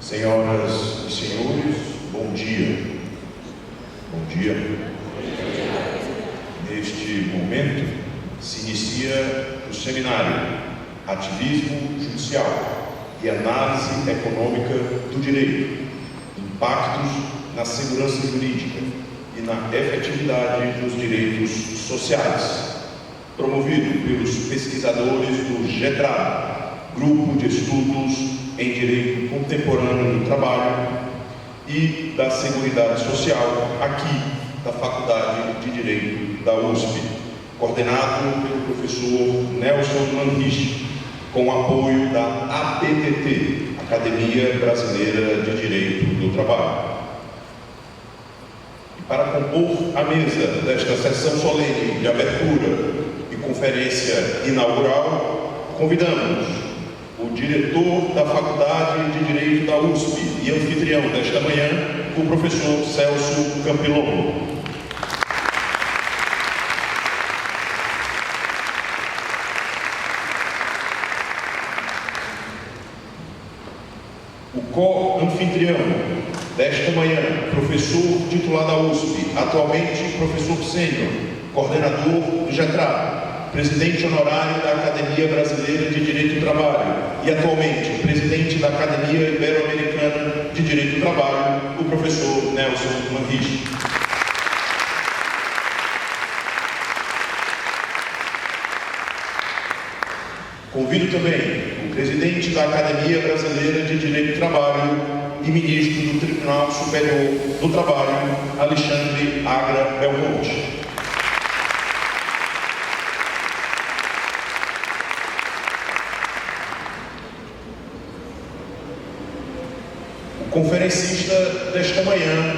Senhoras e senhores, bom dia. Bom dia. Neste momento se inicia o seminário Ativismo Judicial e Análise Econômica do Direito, Impactos na Segurança Jurídica e na Efetividade dos Direitos Sociais, promovido pelos pesquisadores do GETRAB, Grupo de Estudos em Direito Contemporâneo do Trabalho e da Seguridade Social, aqui da Faculdade de Direito da USP, coordenado pelo professor Nelson Manriche, com apoio da ABTT, Academia Brasileira de Direito do Trabalho. E para compor a mesa desta sessão solene de abertura e conferência inaugural, convidamos o diretor da Faculdade de Direito da USP e anfitrião desta manhã, o professor Celso Campilongo. O co-anfitrião desta manhã, professor titular da USP, atualmente professor sênior, coordenador do GETRAB, presidente honorário da Academia Brasileira de Direito do Trabalho e atualmente presidente da Academia Ibero-Americana de Direito do Trabalho, o professor Nelson Manriche. Convido também o presidente da Academia Brasileira de Direito do Trabalho e ministro do Tribunal Superior do Trabalho, Alexandre Agra Belmonte. Conferencista desta manhã,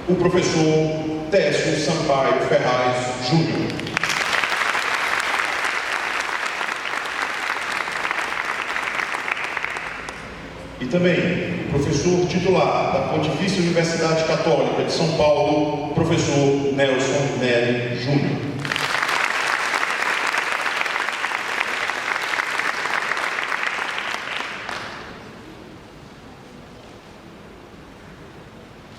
o professor Técio Sampaio Ferraz Júnior. E também o professor titular da Pontifícia Universidade Católica de São Paulo, professor Nelson Nery Júnior.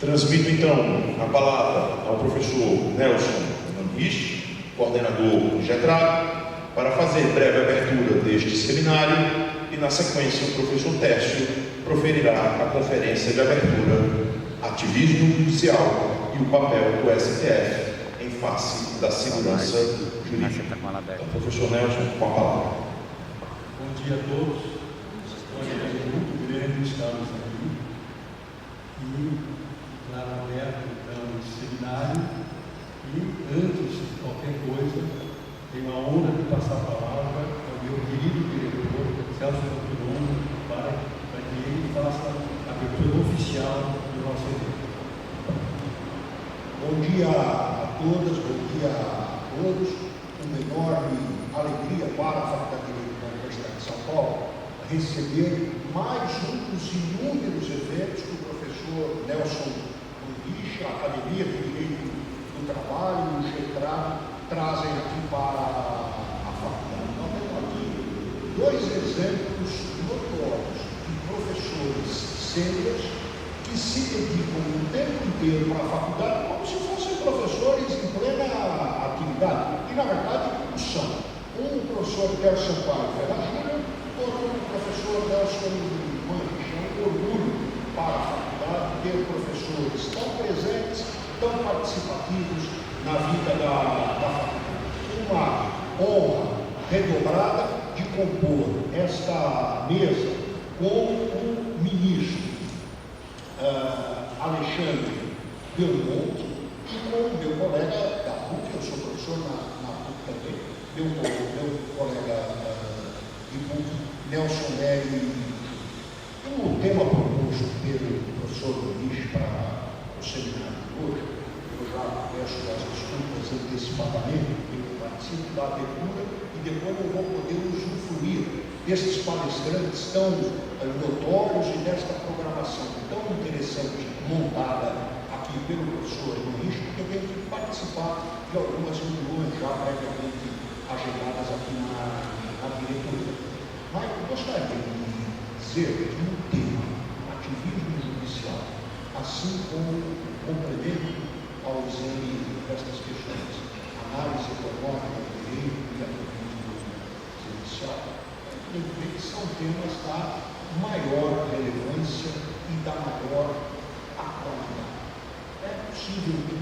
Transmito então a palavra ao professor Nelson Manriche, coordenador do GETRAB, para fazer breve abertura deste seminário e, na sequência, o professor Técio proferirá a conferência de abertura Ativismo Judicial e o papel do STF em face da segurança jurídica. Então, professor Nelson, com a palavra. Bom dia a todos. É muito grande estarmos aqui e claro, aberto então o seminário e antes de qualquer coisa tenho a honra de passar a palavra ao meu querido diretor Celso Campilongo para que ele faça a abertura oficial do nosso evento. Bom dia a todas, bom dia a todos. Uma enorme alegria para a Faculdade de Direito da Universidade de São Paulo receber mais um dos inúmeros eventos que o professor Nelson Manriche, a Academia de Direito do Trabalho e o GETRAB trazem aqui para a faculdade. Nós temos aqui dois exemplos notórios de professores sêniores que se dedicam o tempo inteiro para a faculdade como se fossem professores em plena atividade. E, na verdade, o são. Um, o professor Técio Sampaio Ferraz Júnior, outro, o professor Nelson Manriche. É um orgulho para a faculdade ter professores tão presentes, tão participativos na vida da faculdade. Uma honra redobrada de compor esta mesa com o ministro Alexandre Belmonte e com o meu colega da PUC, eu sou professor na PUC também, meu colega de PUC, Nelson Nery. O tema proposto pelo professor Manriche para o seminário de hoje, eu já peço as desculpas antecipadamente, porque eu participo da abertura e depois eu vou poder usufruir destes palestrantes tão notórios e desta programação tão interessante montada aqui pelo professor Manriche, porque eu tenho que participar de algumas reuniões já previamente agendadas aqui na diretoria. Mas eu gostaria de dizer que o tema ativismo assim como o complemento ao exame destas questões, análise econômica do direito e ativismo judicial, são temas da maior relevância e da maior atualidade. É possível que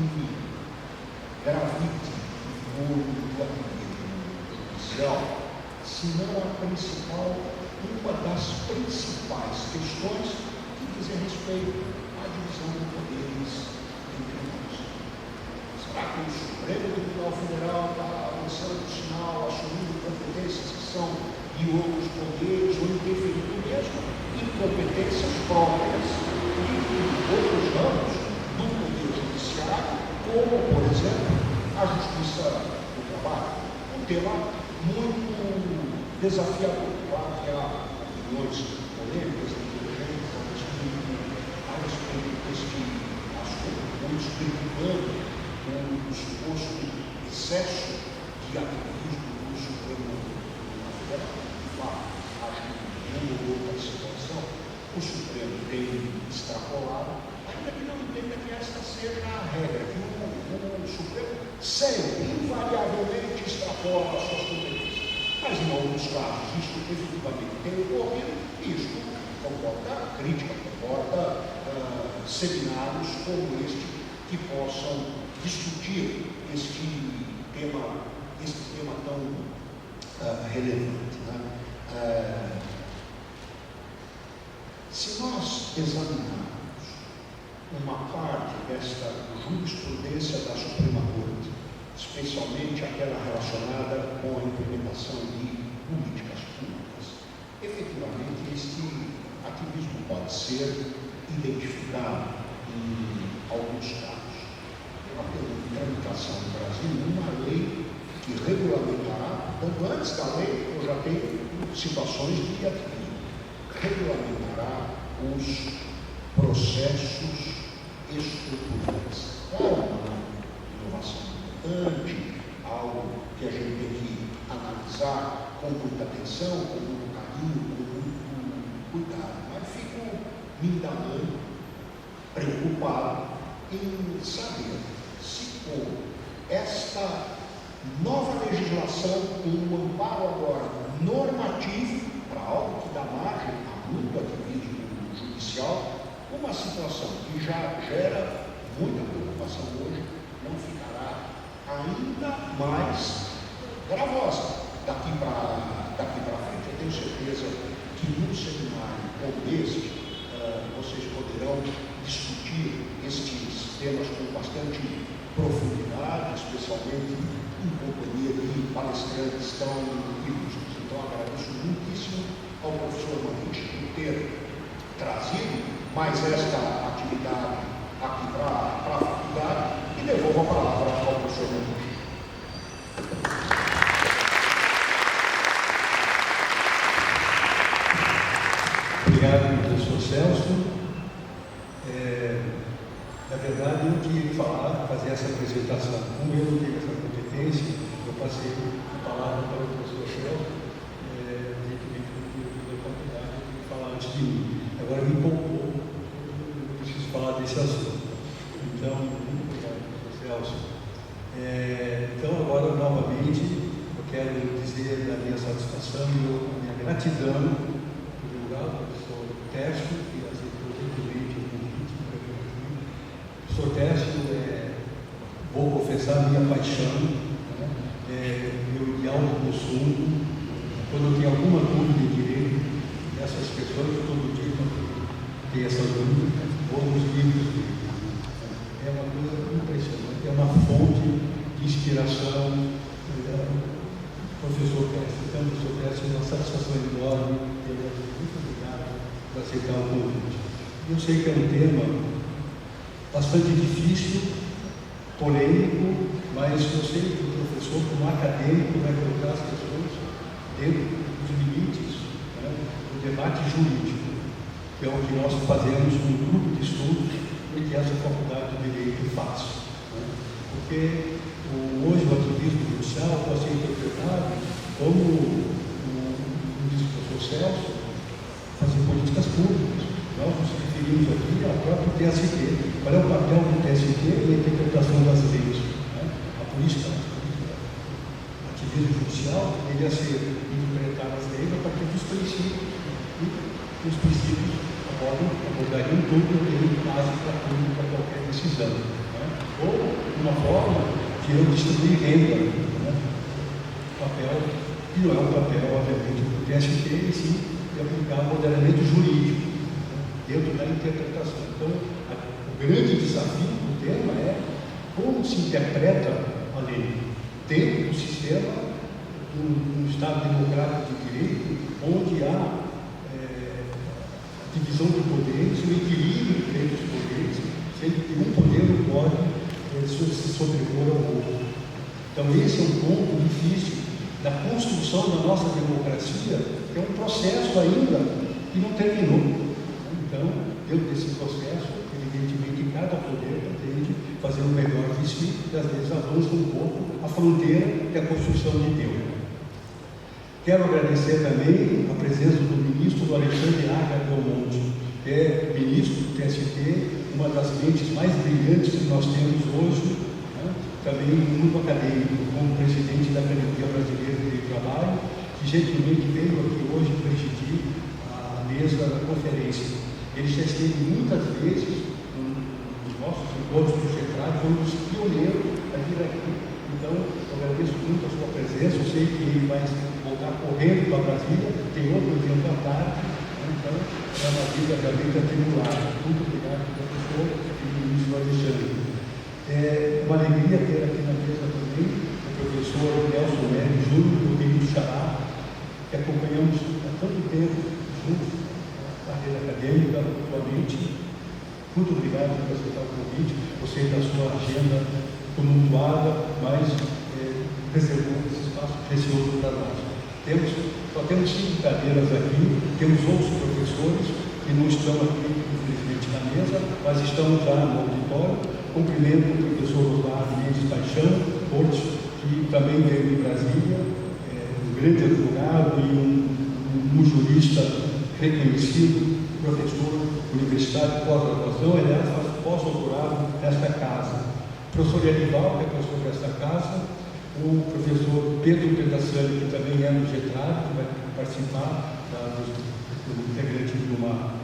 gravite o do ativismo judicial, se não a principal, uma das principais questões que dizem respeito à divisão de poderes entre nós. Será que o Supremo Tribunal Federal está lançando sinal, assumindo competências que são de outros poderes, ou interferindo mesmo em competências próprias de outros ramos do poder judiciário, como, por exemplo, a justiça do trabalho? Um tema muito desafiador. Claro que há opiniões polêmicas e divergentes a respeito deste assunto, muitos criticando o suposto excesso de ativismo do Supremo Tribunal Federal. De fato, acho que em uma ou outra situação o Supremo tem extrapolado, ainda que não entenda que esta seja a regra, que o Supremo sempre, invariavelmente, extrapola as suas competências. Mas em alguns casos isto efetivamente tem ocorrido, e isto comporta crítica, comporta seminários como este que possam discutir este tema tão relevante. Né? Se nós examinarmos uma parte desta jurisprudência da Suprema Corte, especialmente aquela relacionada com a implementação de políticas públicas, efetivamente este ativismo pode ser identificado em alguns casos. Nós temos em tramitação no Brasil uma lei que regulamentará, tanto antes da lei, eu já tenho situações de ativismo, regulamentará os processos estruturantes. Qual uma inovação importante, algo que a gente tem que analisar com muita atenção, com muito carinho, com muito cuidado. Mas fico me indagando, preocupado em saber se com esta nova legislação, com um amparo agora normativo, para algo que dá margem a muito ativismo judicial, uma situação que já gera muita preocupação hoje, não ficará ainda mais gravosa daqui para frente. Eu tenho certeza que num seminário como este, vocês poderão discutir estes temas com bastante profundidade, especialmente em companhia de palestrantes tão ilustres. Então, agradeço muitíssimo ao professor Manrique por ter trazido mais esta atividade aqui para a faculdade e devolvo a palavra ao professor Manrique. Obrigado, professor Celso. Na verdade, eu queria fazer essa apresentação. Como eu não tenho essa competência, eu passei a palavra para o professor Celso, de oportunidade de falar antes de mim. Agora me empolgou, eu preciso falar desse assunto. Então, muito obrigado, professor Celso. Então, agora, novamente, eu quero dizer da minha satisfação e a minha gratidão por lugar ao professor Tércio, que aceitou gentilmente o convite para vir aqui. Professor Tércio, vou confessar a minha paixão, meu ideal de consumo. Quando eu tenho alguma dúvida em direito, essas questões, todo dia, quando tem essa dúvida, vou nos livros dele. É uma coisa impressionante, é uma fonte de inspiração. Professor Tércio, então, professor Tércio, é uma satisfação enorme. Muito obrigado por aceitar o convite. Eu sei que é um tema bastante difícil, polêmico, mas eu sei que o professor, como acadêmico, vai colocar as questões dentro dos limites, né, do debate jurídico, que é o que nós fazemos no grupo de estudos e que essa faculdade de Direito faz. Né? Porque hoje o ativismo judicial pode ser interpretado como, como diz o professor Celso, fazer políticas públicas. Nós nos referimos vimos aqui é o próprio TST. Qual é o papel do TST na interpretação das leis? Né? A polícia, o ativismo judicial, ele ia ser interpretar as leis a partir dos princípios, e os princípios abordariam tudo e aí base para tudo, para qualquer decisão. Né? Ou uma forma de eu distribuir renda, né? Papel que não é um papel, obviamente, do TST, e sim de aplicar o modelamento jurídico, né? Dentro da interpretação. Então, o grande desafio do tema é como se interpreta a lei dentro do sistema de um Estado democrático de direito, onde há divisão de poderes, o equilíbrio entre os poderes, sendo que um poder não pode se sobrepor ao outro. Então, esse é um ponto difícil da construção da nossa democracia, que é um processo ainda que não terminou. Então, dentro desse processo, evidentemente, cada poder pretende fazer o melhor de si, e às vezes avança um pouco a fronteira que a Constituição lhe deu. Quero agradecer também a presença do ministro Alexandre Agra Belmonte, que é ministro do TST, uma das mentes mais brilhantes que nós temos hoje, né? Também no mundo acadêmico, como presidente da Academia Brasileira de Trabalho, que gentilmente veio aqui hoje presidir a mesa da conferência. Ele já esteve muitas vezes nos nossos encontros do GETRAD, foi um dos pioneiros a vir aqui. Então, eu agradeço muito a sua presença, eu sei que ele vai voltar correndo para Brasília, tem outro evento à tarde, então é uma vida realmente atribulada. Muito obrigado, professor e ministro Alexandre. É uma alegria ter aqui na mesa também o professor Nelson Nery Júnior, do Rio de Xará, que acompanhamos há tanto tempo juntos, a carreira acadêmica, atualmente. Muito obrigado por aceitar o convite, você da sua agenda tumultuada, mas reservou esse espaço precioso para nós. Só temos 5 cadeiras aqui, temos outros professores que não estão aqui, infelizmente, na mesa, mas estão já no auditório. Cumprimento o professor Osmar Mendes Paixão, que também veio de Brasília, um grande advogado e um jurista reconhecido, professor universitário de pós-graduação, aliás, faz pós-doutorado nesta casa. O professor Elival, que é professor desta casa, o professor Pedro Pedassani, que também é no GETRAD, que vai participar do integrante de um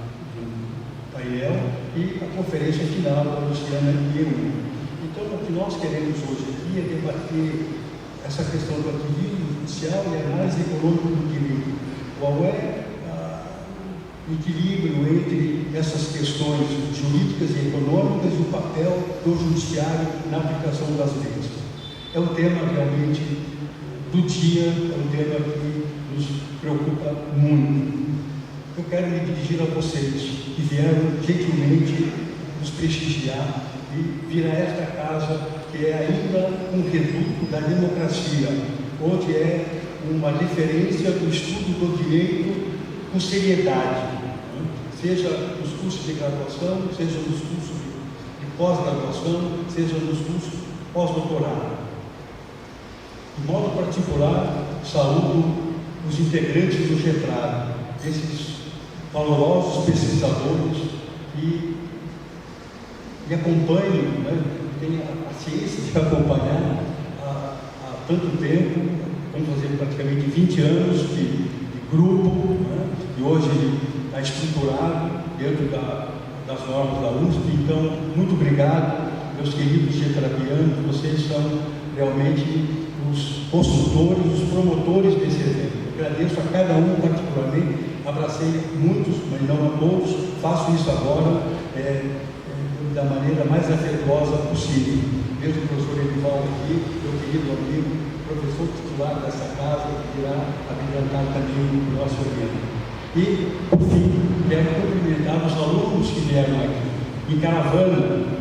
painel, e a conferência final da Luciana Ieu. Então, o que nós queremos hoje aqui é debater essa questão do ativismo judicial e análise econômica do direito. Qual é o equilíbrio entre essas questões jurídicas e econômicas e o papel do judiciário na aplicação das leis? É um tema realmente do dia, é um tema que nos preocupa muito. Eu quero me dirigir a vocês que vieram gentilmente nos prestigiar e vir a esta casa que é ainda um reduto da democracia, onde é uma referência do estudo do direito com seriedade, seja nos cursos de graduação, seja nos cursos de pós-graduação, seja nos cursos pós-doutorado. De modo particular, saúdo os integrantes do GETRAD, esses valorosos pesquisadores que me acompanham, né, têm a ciência de acompanhar há tanto tempo, vamos fazer praticamente 20 anos de grupo, né, e hoje está estruturado dentro das normas da USP. Então, muito obrigado, meus queridos GETRADianos, vocês são realmente os consultores, os promotores desse evento. Eu agradeço a cada um particularmente, abracei muitos, mas não a todos, faço isso agora da maneira mais afetuosa possível. Vejo o professor Elival aqui, meu querido amigo, professor titular dessa casa, que irá habilitar também o nosso evento. E, por fim, quero cumprimentar os alunos que vieram aqui, em caravana,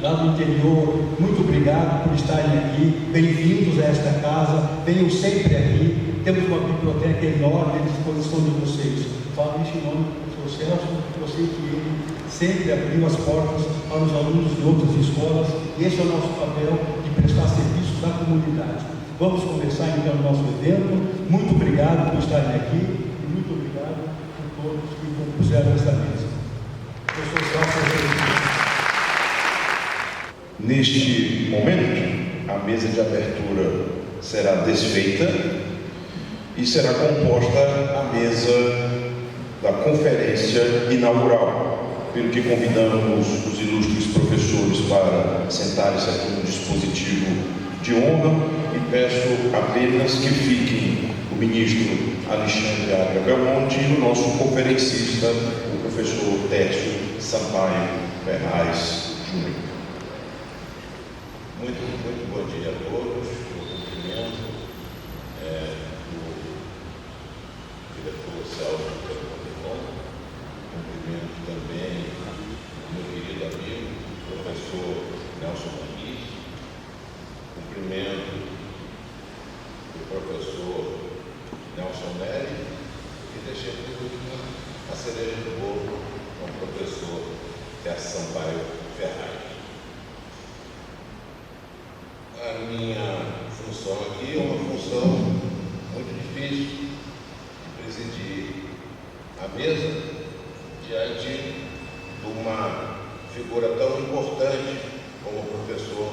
lá do interior. Muito obrigado por estarem aqui, bem-vindos a esta casa, venham sempre aqui, temos uma biblioteca enorme à disposição de vocês. Falo isso em nome do professor Celso, eu sei que ele sempre abriu as portas para os alunos de outras escolas, e esse é o nosso papel de prestar serviço à comunidade. Vamos começar então o nosso evento. Muito obrigado por estarem aqui e muito obrigado a todos que compuseram essa mesa. Neste momento, a mesa de abertura será desfeita e será composta a mesa da conferência inaugural, pelo que convidamos os ilustres professores para sentarem-se aqui no dispositivo de honra e peço apenas que fiquem o ministro Alexandre Agra Belmonte e o nosso conferencista, o professor Tércio Sampaio Ferraz Júnior. Muito bom dia a todos. Eu cumprimento o diretor Celso Perdão, cumprimento também o meu querido amigo, o professor Nelson Maniz, cumprimento o professor Nelson Nery e deixei por último a cereja do bolo com o professor Tércio Sampaio Ferraz. A minha função aqui é uma função muito difícil de presidir a mesa diante de uma figura tão importante como o professor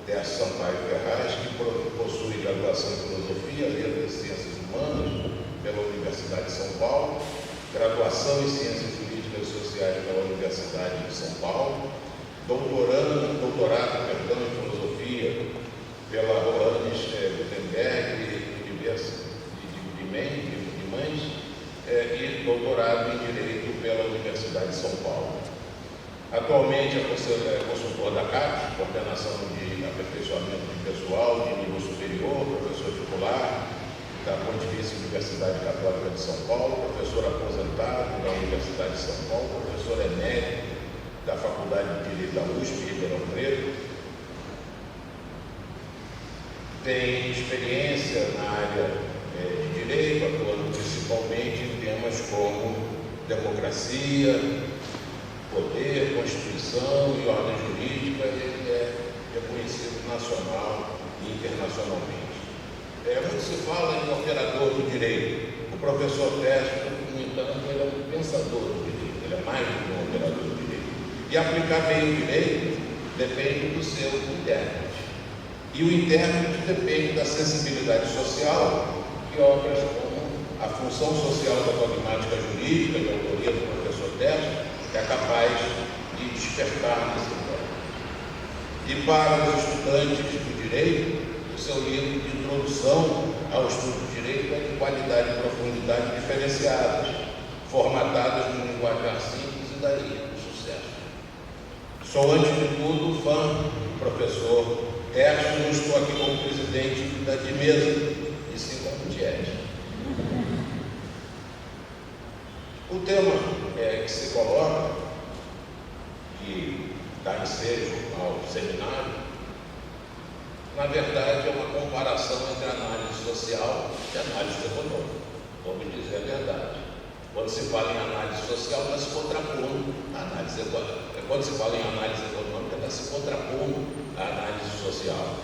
Tércio Sampaio Ferraz, que possui graduação em Filosofia, Letras e Ciências Humanas pela Universidade de São Paulo, graduação em Ciências Políticas e Sociais pela Universidade de São Paulo, doutorado em Filosofia pela Johannes Gutenberg de Mães e doutorado em Direito pela Universidade de São Paulo. Atualmente é consultor da CAPES, Coordenação de Aperfeiçoamento de Pessoal de Nível Superior, professor titular da Pontifícia Universidade Católica de São Paulo, professor aposentado da Universidade de São Paulo, professor emérito da Faculdade de Direito da USP, Ribeirão Preto. Tem experiência na área de direito, atuando principalmente em temas como democracia, poder, Constituição e ordem jurídica. Ele é reconhecido nacional e internacionalmente. Muito se fala em operador do direito. O professor Tércio, no entanto, ele é um pensador do direito, ele é mais do que um operador do direito. E aplicar bem o direito depende do seu intérprete. E o intérprete depende da sensibilidade social que obras como a função social da dogmática jurídica, de autoria do professor Tércio, é capaz de despertar nesse campo. E para os estudantes do direito, o seu livro de introdução ao estudo do direito é de qualidade e profundidade diferenciadas, formatadas num linguajar simples e daí sucesso. Sou, antes de tudo, fã do professor Tércio, não estou aqui como presidente de mesa, e sim como diete. O tema que se coloca, que dá ensejo ao seminário, na verdade é uma comparação entre análise social e análise econômica. Vamos dizer a verdade. Quando se fala em análise social, está se contrapondo à análise econômica. Quando se fala em análise econômica, está se contrapondo à análise social.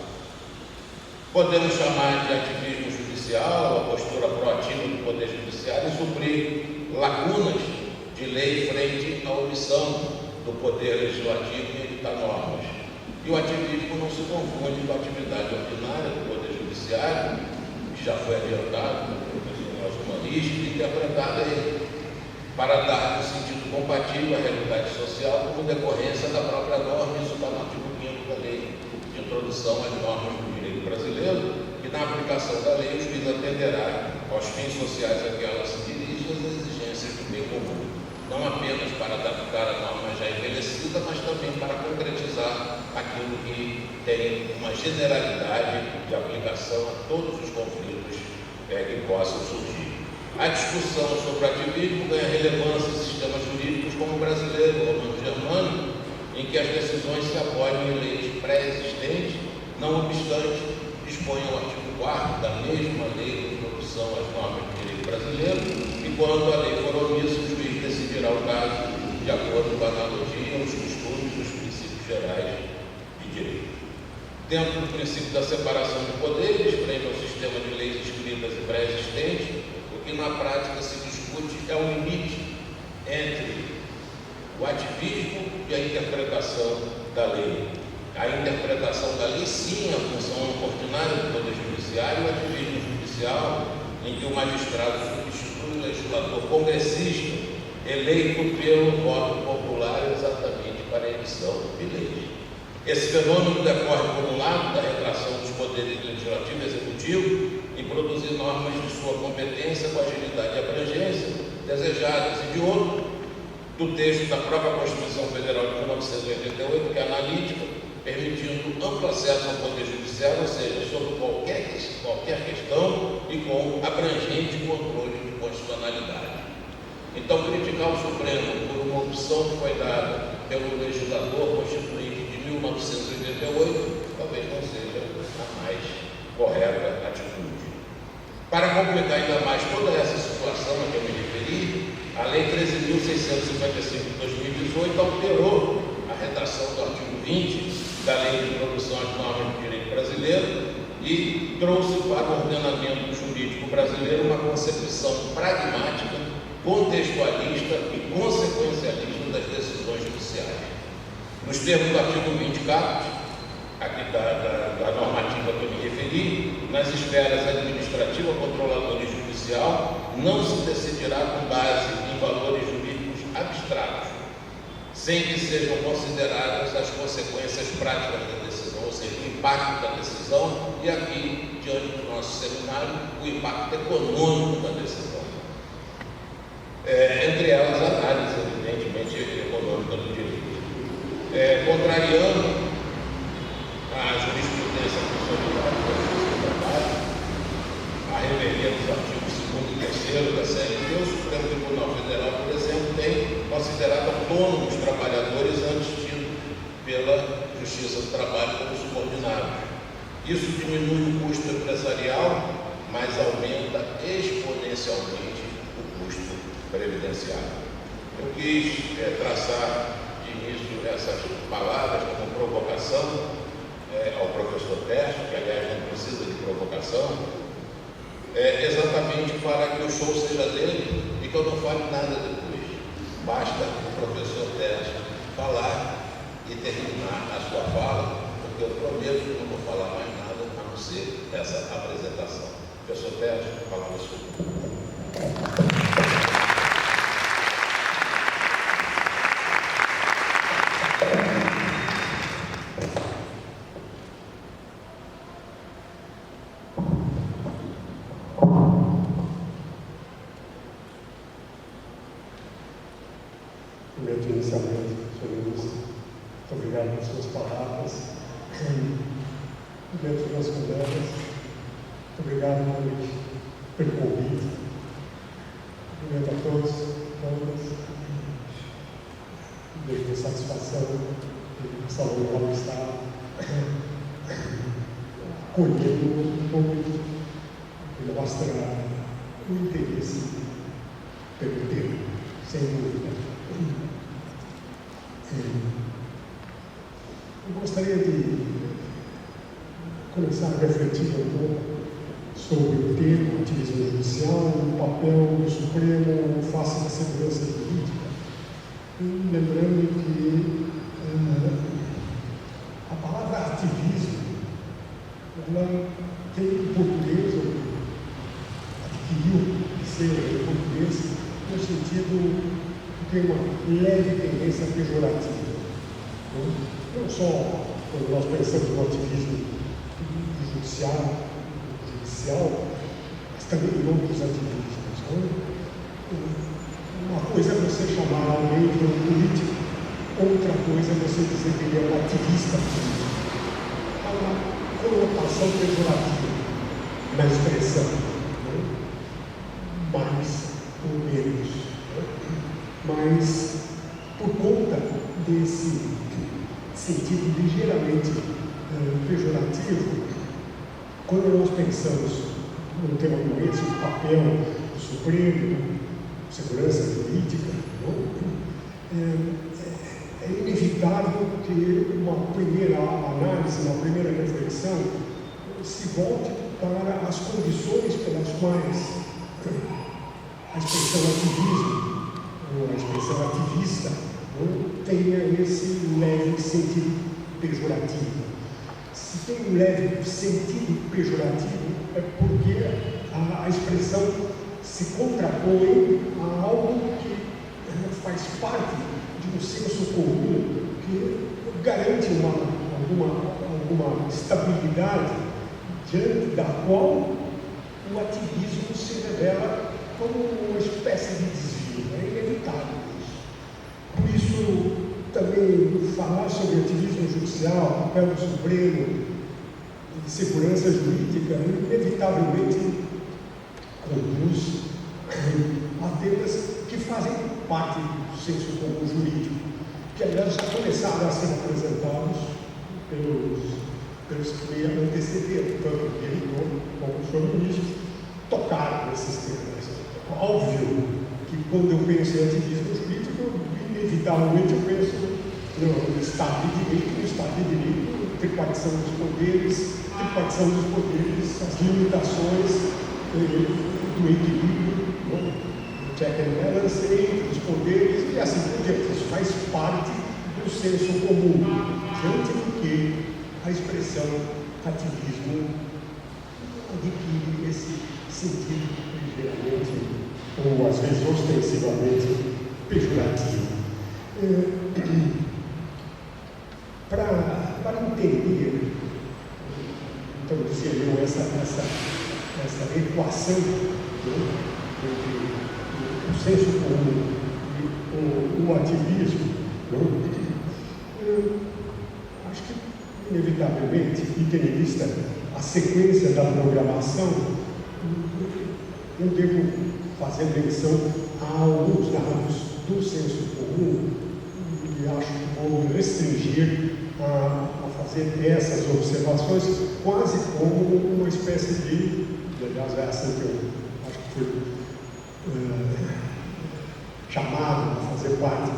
Podemos chamar de ativismo judicial a postura proativa do Poder Judiciário e suprir lacunas de lei frente à omissão do Poder Legislativo em editar normas. E o ativismo não se confunde com a atividade ordinária do Poder Judiciário, que já foi adiantado pelo professor Nelson Maniz, e interpretada para dar um sentido compatível à realidade social como decorrência da própria norma. Isso está no artigo 5º da Lei de Introdução às Normas do Direito Brasileiro, que na aplicação da lei o juiz atenderá aos fins sociais a que ela se dirige e às exigências do bem comum, não apenas para adaptar a norma já envelhecida, mas também para concretizar aquilo que tem uma generalidade de aplicação a todos os conflitos que possam surgir. A discussão sobre o ativismo ganha relevância em sistemas jurídicos como o brasileiro, o romano-germânico, em que as decisões se apoiam em leis pré-existentes, não obstante dispõem o artigo 4º da mesma lei de introdução às normas do direito brasileiro, e quando a lei for omissa, o juiz decidirá o caso de acordo com a analogia aos costumes dos princípios gerais de direito. Dentro do princípio da separação de poderes, frente ao sistema de leis escritas e pré-existentes, o que na prática se discute é o limite entre o ativismo e a interpretação da lei. a interpretação da lei, sim, a função ordinária do Poder Judiciário, o ativismo judicial, em que o magistrado substitui o legislador congressista eleito pelo voto popular exatamente para a emissão de leis. Esse fenômeno decorre, por um lado, da retração dos poderes legislativo e executivo em produzir normas de sua competência com agilidade e abrangência desejadas, e de outro, do texto da própria Constituição Federal de 1988, que é analítica, permitindo amplo acesso ao Poder Judiciário, ou seja, sobre qualquer questão e com abrangente controle de constitucionalidade. Então, criticar o Supremo por uma opção que foi dada pelo legislador constituinte de 1988 talvez não seja a mais correta atitude. Para complicar ainda mais toda essa situação a que eu me referi, a Lei 13.655 de 2018 alterou a redação do artigo 20 da Lei de Introdução às Normas do Direito Brasileiro e trouxe para o ordenamento jurídico brasileiro uma concepção pragmática, contextualista e consequencialista das decisões judiciais. Nos termos do artigo 24, aqui da normativa que eu me referi, nas esferas administrativa, controladora e judicial, não se decidirá com base em valores jurídicos abstratos, sem que sejam consideradas as consequências práticas da decisão, ou seja, o impacto da decisão, e aqui, diante do nosso seminário, o impacto econômico da decisão. Entre elas, a análise, evidentemente, econômica do direito. Contrariando a jurisprudência consolidada da Justiça do Trabalho, a revelia dos artigos 2º e 3º da CLT, o Supremo Tribunal Federal, por exemplo, tem considerado autônomos trabalhadores antes tidos pela Justiça do Trabalho como subordinados. Isso diminui o custo empresarial, mas aumenta exponencialmente o custo previdenciário. Eu quis traçar de início essas palavras como provocação ao professor Tércio, que aliás não precisa de provocação, exatamente para que o show seja dele e que eu não fale nada depois. Basta o professor Tércio falar e terminar a sua fala, porque eu prometo que não vou falar mais nada a não ser essa apresentação. Professor Tércio, palavra sua. Inicialmente, senhor ministro, muito obrigado pelas suas palavras. Dentro das meus colegas, muito obrigado pelo convite. Cumprimento a todos, todas. Vejo com satisfação que o Salão Nobre está colhendo um pouco que mostra o interesse pelo tema, sem dúvida. Eu gostaria de começar a refletir um pouco sobre o tema ativismo judicial, o papel do Supremo face à segurança jurídica, lembrando que a palavra ativismo ela tem em português, adquiriu ser em português, no sentido tem uma leve tendência pejorativa. Não só quando nós pensamos no ativismo judicial, mas também em outros ativismos. Uma coisa é você chamar alguém de um político, outra coisa é você dizer que ele é um ativista político. Há uma conotação pejorativa na expressão, mais ou menos. Mas, por conta desse sentido ligeiramente pejorativo, quando nós pensamos num tema como esse, o papel do Supremo, segurança jurídica, é inevitável que uma primeira análise, uma primeira reflexão se volte para as condições pelas quais a expressão ativismo, ou a expressão ativista, tenha esse leve sentido pejorativa. Se tem um leve sentido pejorativo, é porque a expressão se contrapõe a algo que faz parte de um senso comum que garante alguma estabilidade diante da qual o ativismo se revela como uma espécie de desvio. É inevitável isso. Por isso, também falar sobre ativismo judicial, papel do Supremo, de segurança jurídica, inevitavelmente conduz a temas que fazem parte do senso comum jurídico, que aliás já começaram a ser apresentados pelos que me antecederam, tanto o diretor como o senhor ministro, tocaram nesses temas. Óbvio que quando eu penso em ativismo jurídico, inevitavelmente eu penso no Estado de Direito, tripartição dos poderes, as limitações do equilíbrio, check and balance entre os poderes e assim por diante. Isso faz parte do senso comum, diante do que a expressão ativismo adquire esse sentido ligeiramente, ou às vezes ostensivamente, pejorativo. Para entender, então dizia eu, essa equação entre o senso comum e o ativismo, acho que inevitavelmente, e tendo em vista a sequência da programação, eu devo fazer menção a alguns dados do senso comum e acho que vou me restringir a fazer essas observações quase como uma espécie de, aliás, é assim que eu acho que fui chamado a fazer parte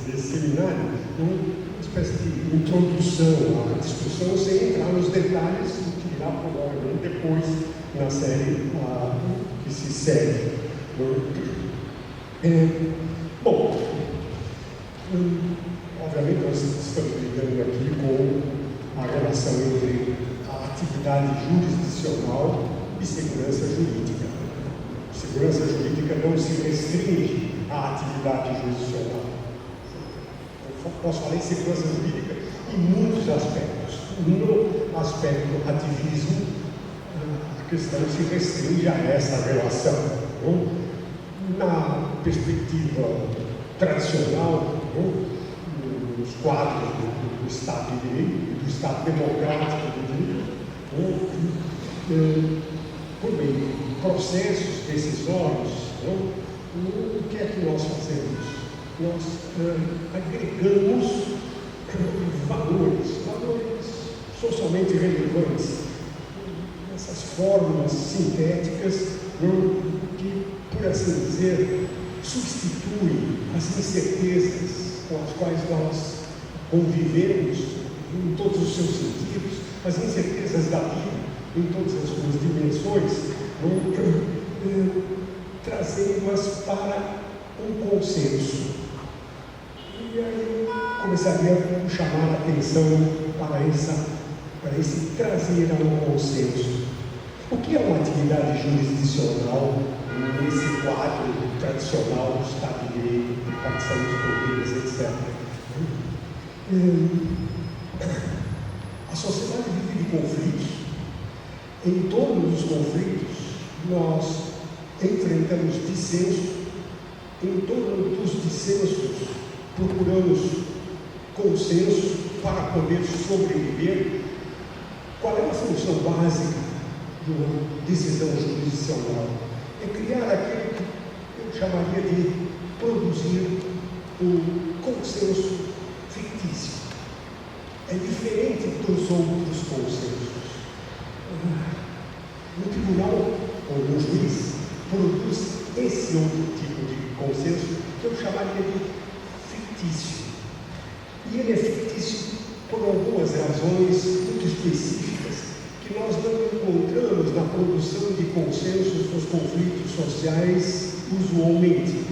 desse seminário, uma espécie de introdução à discussão sem entrar nos detalhes do que irá provavelmente depois na série que se segue. Bom, obviamente nós estamos lidando aqui com a relação entre a atividade jurisdicional e segurança jurídica. Segurança jurídica não se restringe à atividade jurisdicional. Eu posso falar em segurança jurídica em muitos aspectos. No aspecto ativismo, a questão se restringe a essa relação. Na perspectiva tradicional, nos quadros do Estado de Direito, do Estado democrático do direito, por meio de processos decisórios, o que é que nós fazemos? Nós agregamos valores socialmente relevantes, essas fórmulas sintéticas que, por assim dizer, substituem as incertezas com as quais nós convivemos em todos os seus sentidos, as incertezas da vida em todas as suas dimensões, trazendo-as para um consenso. E aí eu começaria a chamar a atenção para esse trazer a um consenso. O que é uma atividade jurisdicional nesse quadro tradicional do Estado de Direito, tripartição dos poderes, etc.? A sociedade vive de conflitos. Em todos os conflitos, nós enfrentamos dissensos. Em todos os dissensos, procuramos consenso para poder sobreviver. Qual é a função básica de uma decisão jurisdicional? É criar aquilo que eu chamaria de produzir um consenso fictício. É diferente dos outros consensos. No tribunal, ou no juiz, produz esse outro tipo de consenso que eu chamaria de fictício. E ele é fictício por algumas razões muito específicas que nós não encontramos na produção de consensos nos conflitos sociais usualmente.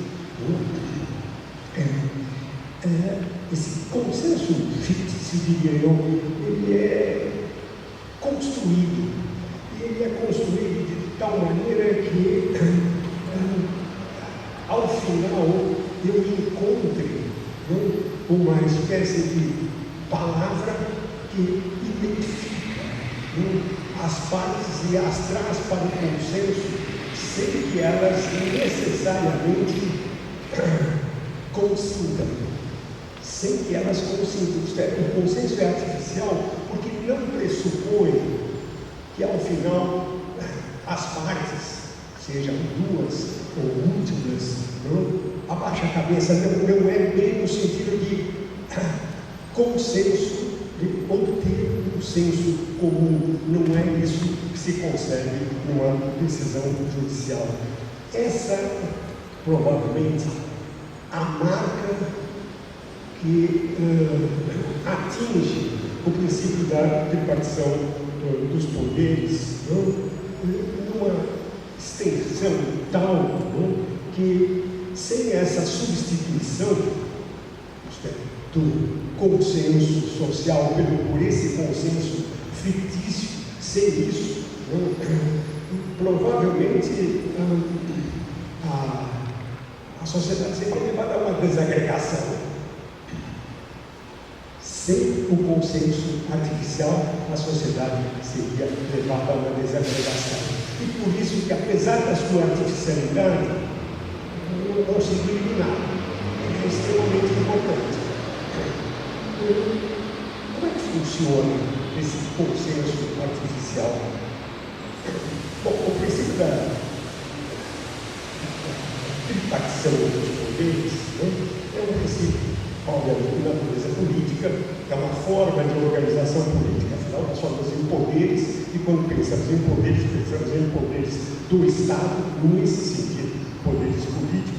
esse consenso fictício, diria eu, ele é construído. E ele é construído de tal maneira que, ao final, eu encontre uma espécie de palavra que identifica as partes e as traz para o consenso, sem que elas necessariamente consintam. Sem que elas consintam. Isto é, o consenso é artificial porque não pressupõe que, ao final, as partes, sejam duas ou múltiplas, abaixa a cabeça, não é bem no sentido de consenso, de obter um senso comum. Não é isso que se consegue numa decisão judicial. Essa, provavelmente, a marca que atinge o princípio da tripartição dos poderes, numa extensão tal que, sem essa substituição do consenso social por esse consenso fictício, sem isso, provavelmente a sociedade seria levada a uma desagregação. Sem o consenso artificial, a sociedade seria levada a uma desagregação. E por isso que, apesar da sua artificialidade, não conseguiu eliminar. É extremamente importante. Como é que funciona esse consenso artificial? Bom, o princípio da tripartição dos poderes é um princípio, obviamente, de natureza política, é uma forma de organização política. Afinal, nós falamos em poderes, e quando pensamos em poderes do Estado, nesse sentido, poderes políticos.